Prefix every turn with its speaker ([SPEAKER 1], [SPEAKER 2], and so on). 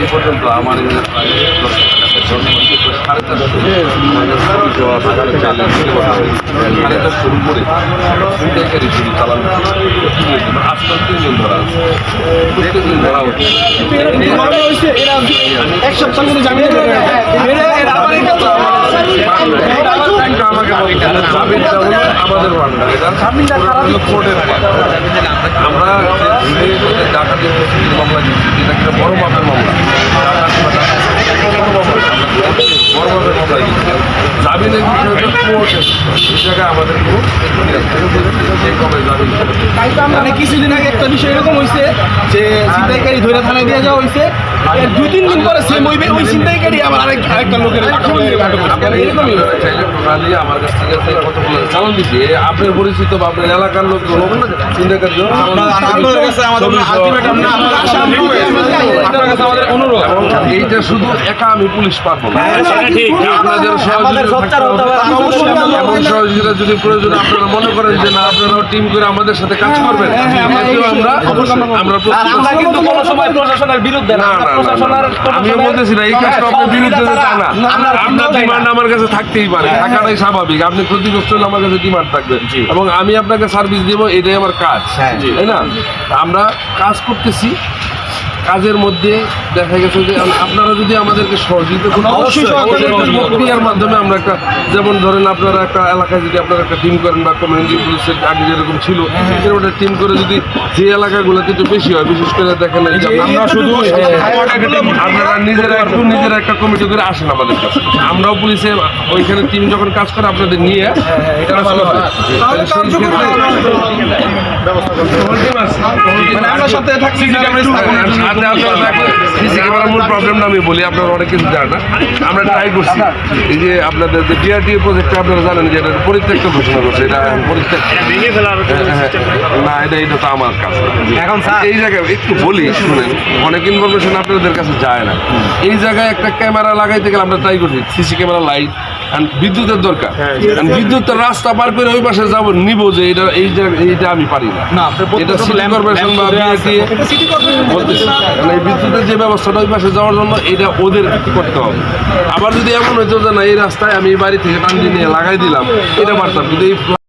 [SPEAKER 1] এই পর্যন্ত আমার শুরু করে শুরু চালানো আজকাল 3 জন ধরা আছে, 3 জন ধরা হচ্ছে।
[SPEAKER 2] এক সপ্তাহ করে জামিন
[SPEAKER 1] আমাদের আমরা ডাকাতি মামলা দিচ্ছি, এটা একটা বড় মাপের মামলা, বড় মাপের মামলা দিচ্ছি। জামিনের বিষয়ে এই জায়গায় আমাদের
[SPEAKER 2] মানে কিছুদিন আগে একটা বিষয় এরকম হয়েছে যে ছিনতাইকারী ধরে থানায় দিয়ে যাওয়া হয়েছে, 2-3 দিন পরে সেম হইবে ওই ছিনতাইকারী আবার আরেকটা লোকের
[SPEAKER 1] চাইলে আমার কাছ থেকে কতগুলো চালান দিচ্ছে আপনার পরিচিত বা আপনার এলাকার লোক ছিনতাইকারী অনুরোধ। এইটা শুধু একা আমি পুলিশ পারবো না, আপনাদের সহযোগিতা যদি প্রয়োজন আপনারা মনে করেন যে না আপনারা টিম করে আমাদের সাথে কাজ করবেন, আমরা প্রশাসনের বিরুদ্ধে না, আমিও বলতেছি না এই কাজটা আপনার বিরুদ্ধে চায় না, আপনার ডিমান্ড আমার কাছে থাকতেই পারে, থাকাটাই স্বাভাবিক। আপনি ক্ষতিগ্রস্ত হলে আমার কাছে ডিমান্ড থাকবে এবং আমি আপনাকে সার্ভিস দেবো, এটাই আমার কাজ, তাই না? আমরা কাজ করতেছি, কাজের মধ্যে দেখা গেছে যে আপনারা যদি আমাদেরকে সহযোগিতা করেন প্রক্রিয়ার মাধ্যমে আমরা একটা, যেমন ধরেন আপনারা একটা এলাকায় যদি আপনারা একটা টিম করেন বা কমিউনিটি পুলিশের আগে যেরকম ছিল এরকম একটা টিম করে যদি যে এলাকাগুলোতে একটু বেশি হয়, বিশেষ করে দেখেন আমরা শুধু আপনারা নিজেরা একটা কমিটি করে আসেন আমাদের কাছে, আমরাও পুলিশে ওইখানে টিম যখন কাজ করে আপনাদের নিয়ে এটা ভালো হয়। মূল প্রবলেমটা আমি বলি, আপনারা অনেক কিছু জানেন না, আমরা ট্রাই করছি এই যে আপনাদের যে ডিআরটি প্রজেক্টটা আপনারা জানেন যে এটা পরিত্যক্ত ঘোষণা করছে, এটা পরিত্যক্ত না, এটা তো আমার কাজ। এখন এই জায়গায় একটু বলি শুনেন, অনেক ইনফরমেশন আপনাদের কাছে যায় না। এই জায়গায় একটা ক্যামেরা লাগাইতে গেলে আমরা ট্রাই করছি, সিসি ক্যামেরা, লাইট, বিদ্যুতের দরকার, বিদ্যুতের রাস্তা পার করে ওই পাশে যাবো নিবো যে এইটা আমি পারি না, এটা সিটি কর্পোরেশন বা এই বিদ্যুতের যে ব্যবস্থাটা ওই পাশে যাওয়ার জন্য এটা ওদের করতে হবে। আবার যদি এমন হইতো যে না এই রাস্তায় আমি বাড়ি থেকে টান দিয়ে লাগাই দিলাম, এটা পারতাম, কিন্তু এই